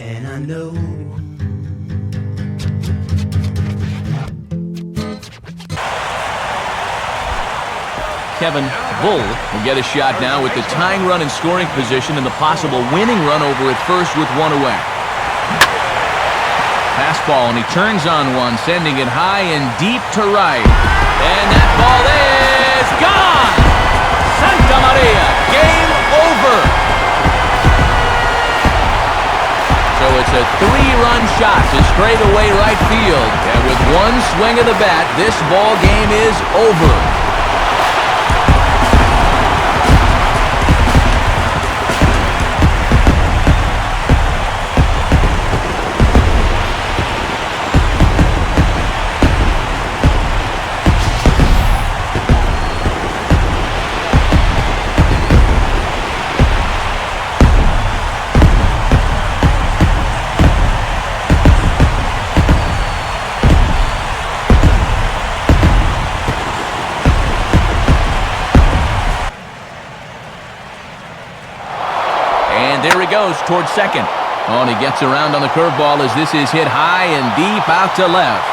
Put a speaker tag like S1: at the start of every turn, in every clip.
S1: and I know.
S2: Kevin Bull will get a shot now with the tying run in scoring position and the possible winning run over at first with one away. Fastball, and he turns on one, sending it high and deep to right. And that ball is gone! Santa Maria, game over! So it's a 3-run shot to straightaway right field. And with one swing of the bat, this ball game is over. There he goes towards second. Oh, and he gets around on the curveball as this is hit high and deep out to left.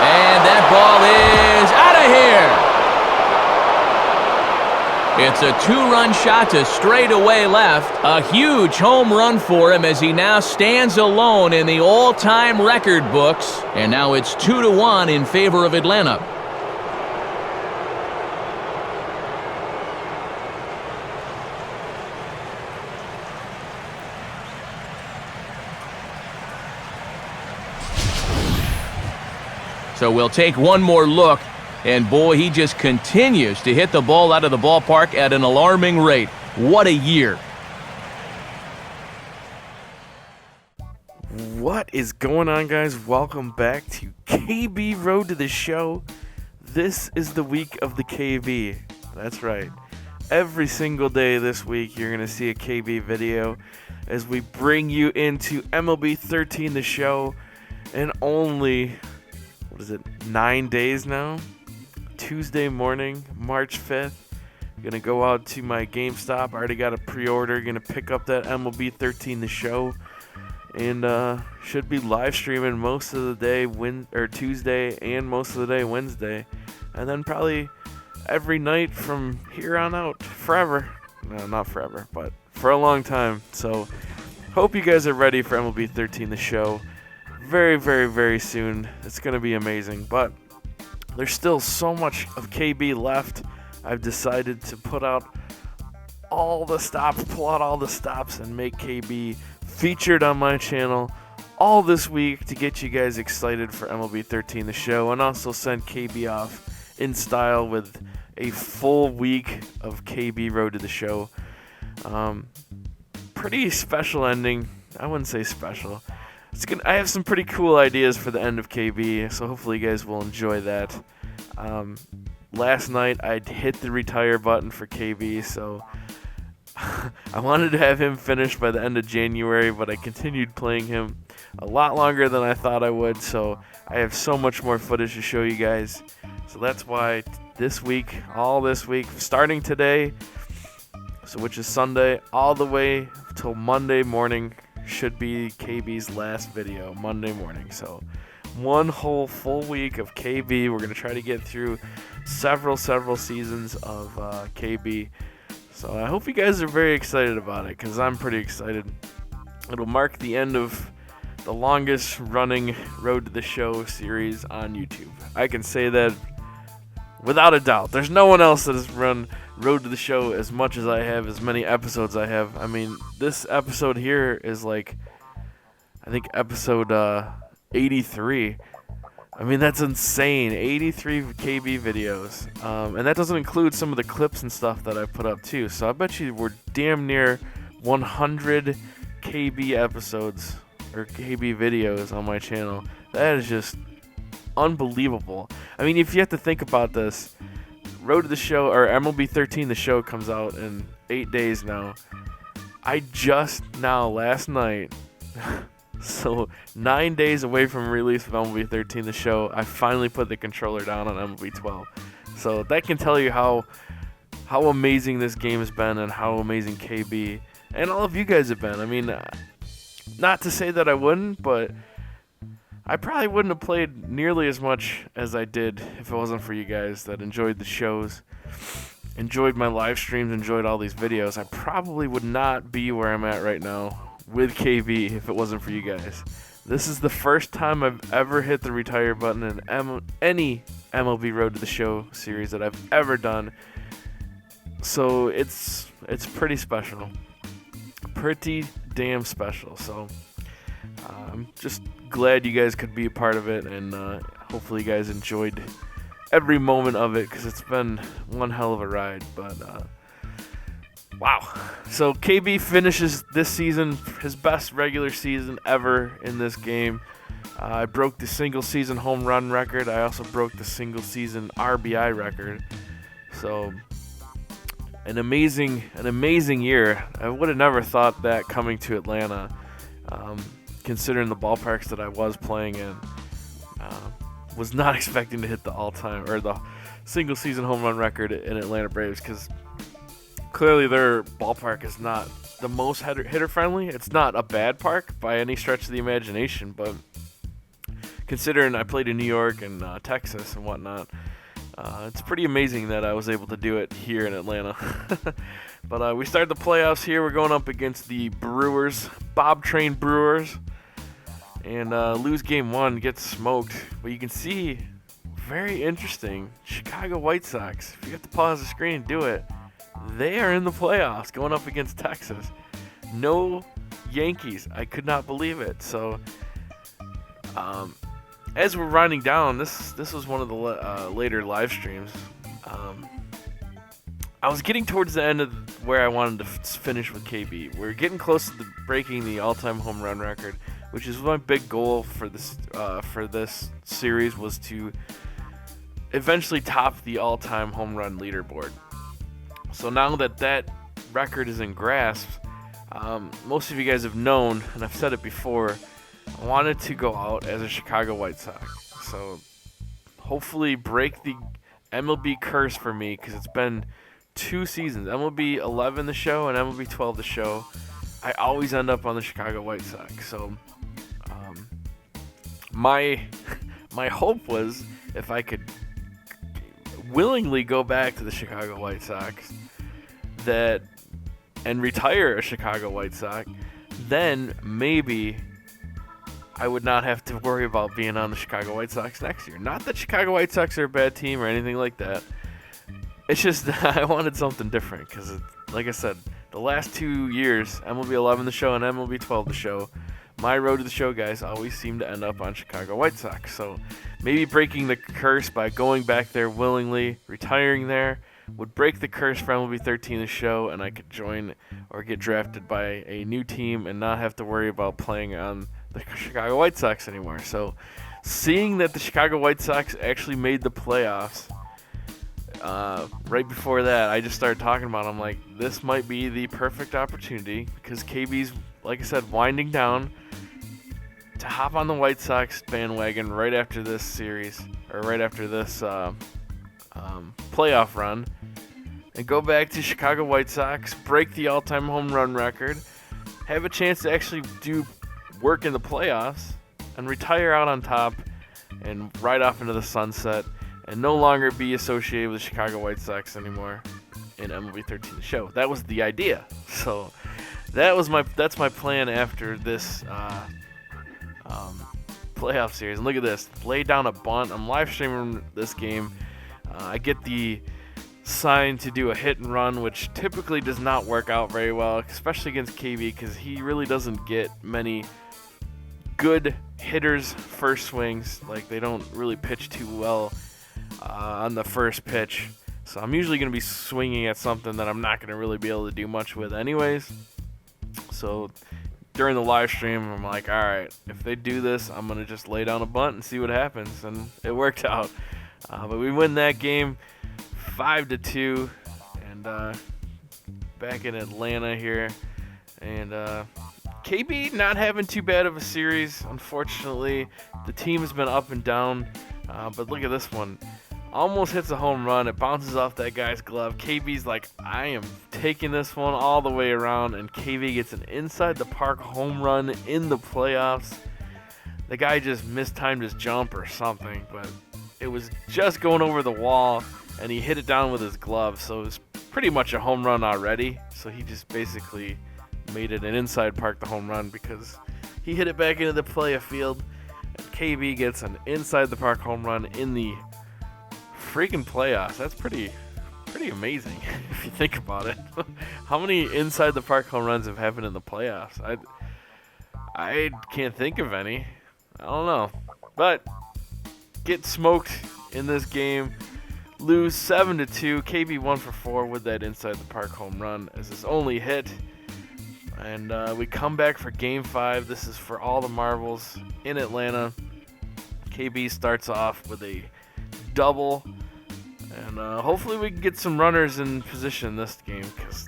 S2: And that ball is out of here. It's a 2-run shot to straightaway left. A huge home run for him as he now stands alone in the all-time record books. And now it's 2-1 in favor of Atlanta. So we'll take one more look, and boy, he just continues to hit the ball out of the ballpark at an alarming rate. What a year.
S3: What is going on, guys? Welcome back to KB Road to the Show. This is the week of the KB. That's right. Every single day this week, you're going to see a KB video as we bring you into MLB 13 the show, and only... what is it, 9 days now? Tuesday morning, March 5th. I'm going to go out to my GameStop. I already got a pre-order. Going to pick up that MLB 13 the show. And should be live streaming most of the day Tuesday and most of the day Wednesday. And then probably every night from here on out. Forever. No, not forever, but for a long time. So hope you guys are ready for MLB 13 the show. Very, very, very soon. It's going to be amazing. But there's still so much of KB left. I've decided to pull out all the stops, and make KB featured on my channel all this week to get you guys excited for MLB 13 the show, and also send KB off in style with a full week of KB Road to the Show. Pretty special ending. I wouldn't say special. I have some pretty cool ideas for the end of KB, so hopefully you guys will enjoy that. Last night I hit the retire button for KB, so I wanted to have him finished by the end of January, but I continued playing him a lot longer than I thought I would, so I have so much more footage to show you guys. So that's why all this week, starting today, so which is Sunday, all the way till Monday morning, should be KB's last video, Monday morning. So one whole full week of KB. We're going to try to get through several seasons of KB. So I hope you guys are very excited about it, because I'm pretty excited. It'll mark the end of the longest running Road to the Show series on YouTube. I can say that without a doubt. There's no one else that has run Road to the Show as much as I have, as many episodes I have. I mean, this episode here is like, I think episode 83. I mean, that's insane. 83 KB videos. And that doesn't include some of the clips and stuff that I put up too. So I bet you we're damn near 100 KB episodes or KB videos on my channel. That is just unbelievable. I mean, if you have to think about this, Road to the Show, or MLB 13 the show, comes out in 8 days now. I just now, last night, so 9 days away from release of MLB 13 the show, I finally put the controller down on MLB 12. So that can tell you how amazing this game has been, and how amazing KB and all of you guys have been. I mean, Not to say that I wouldn't, but I probably wouldn't have played nearly as much as I did if it wasn't for you guys that enjoyed the shows, enjoyed my live streams, enjoyed all these videos. I probably would not be where I'm at right now with KB if it wasn't for you guys. This is the first time I've ever hit the retire button in any MLB Road to the Show series that I've ever done. So it's pretty special. Pretty damn special. So I'm just glad you guys could be a part of it, and hopefully you guys enjoyed every moment of it, because it's been one hell of a ride. But wow. So KB finishes this season his best regular season ever in this game. I broke the single season home run record. I also broke the single season RBI record. So an amazing year. I would have never thought that coming to Atlanta, considering the ballparks that I was playing in. Was not expecting to hit the all-time or the single season home run record in Atlanta Braves, because clearly their ballpark is not the most hitter friendly. It's not a bad park by any stretch of the imagination, but considering I played in New York and Texas and whatnot, it's pretty amazing that I was able to do it here in Atlanta. But we start the playoffs here. We're going up against the Brewers, Bob Train Brewers, and lose game one, get smoked. But you can see, very interesting, Chicago White Sox. If you have to pause the screen and do it, they are in the playoffs going up against Texas. No Yankees. I could not believe it. So as we're winding down, this was one of the later live streams. I was getting towards the end of where I wanted to finish with KB. We're getting close to breaking the all-time home run record, which is my big goal for this series, was to eventually top the all-time home run leaderboard. So now that record is in grasp, most of you guys have known, and I've said it before, I wanted to go out as a Chicago White Sox. So hopefully break the MLB curse for me, because it's been 2 seasons, MLB 11 the show and MLB 12 the show. I always end up on the Chicago White Sox. So my hope was, if I could willingly go back to the Chicago White Sox and retire a Chicago White Sox, then maybe I would not have to worry about being on the Chicago White Sox next year. Not that Chicago White Sox are a bad team or anything like that. It's just I wanted something different, because, like I said, the last 2 years, MLB 11 the show and MLB 12 the show, my road to the show guys always seem to end up on Chicago White Sox. So maybe breaking the curse by going back there willingly, retiring there, would break the curse for MLB 13 the show, and I could join or get drafted by a new team and not have to worry about playing on the Chicago White Sox anymore. So seeing that the Chicago White Sox actually made the playoffs, right before that, I just started talking about it. I'm like, this might be the perfect opportunity, because KB's, like I said, winding down, to hop on the White Sox bandwagon right after this series, or right after this playoff run, and go back to Chicago White Sox, break the all-time home run record, have a chance to actually do work in the playoffs, and retire out on top and ride off into the sunset, and no longer be associated with the Chicago White Sox anymore in MLB 13 the show. That was the idea. So that's my plan after this playoff series. And look at this. Lay down a bunt. I'm live streaming this game. I get the sign to do a hit and run, which typically does not work out very well, especially against KB, because he really doesn't get many good hitters' first swings. Like, they don't really pitch too well on the first pitch. So I'm usually going to be swinging at something that I'm not going to really be able to do much with anyways. So during the live stream, I'm like, all right, if they do this, I'm going to just lay down a bunt and see what happens. And it worked out. But we win that game 5-2, and back in Atlanta here. And KB not having too bad of a series, unfortunately. The team has been up and down. But look at this one. almost hits a home run. It bounces off that guy's glove. KB's like, I am taking this one all the way around, and KB gets an inside the park home run in the playoffs. The guy just mistimed his jump or something, but it was just going over the wall, and he hit it down with his glove, so it was pretty much a home run already. So he just basically made it an inside park the home run because he hit it back into the play field. And KB gets an inside the park home run in the freaking playoffs. That's pretty amazing if you think about it. How many inside the park home runs have happened in the playoffs? I can't think of any. I don't know. But get smoked in this game. Lose 7-2. KB 1 for 4 with that inside the park home run as his only hit. And we come back for Game 5. This is for all the marbles in Atlanta. KB starts off with a double. And hopefully we can get some runners in position this game, because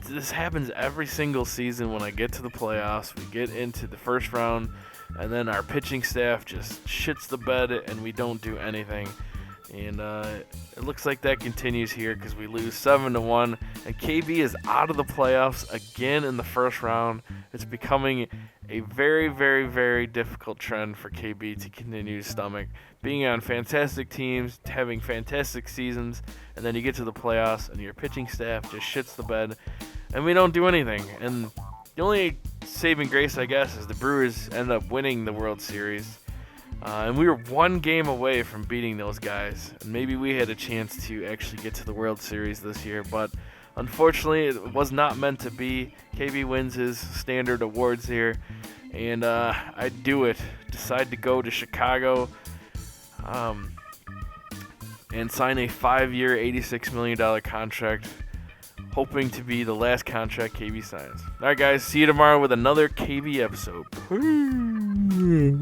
S3: this happens every single season when I get to the playoffs. We get into the first round, and then our pitching staff just shits the bed, and we don't do anything. And it looks like that continues here because we lose 7-1, and KB is out of the playoffs again in the first round. It's becoming a very, very, very difficult trend for KB to continue to stomach. Being on fantastic teams, having fantastic seasons, and then you get to the playoffs and your pitching staff just shits the bed, and we don't do anything. And the only saving grace, I guess, is the Brewers end up winning the World Series. And we were one game away from beating those guys, and maybe we had a chance to actually get to the World Series this year, but unfortunately it was not meant to be. KB wins his standard awards here, and I do it. Decide to go to Chicago and sign a 5-year, $86 million contract, hoping to be the last contract KB signs. All right, guys, see you tomorrow with another KB episode. Peace.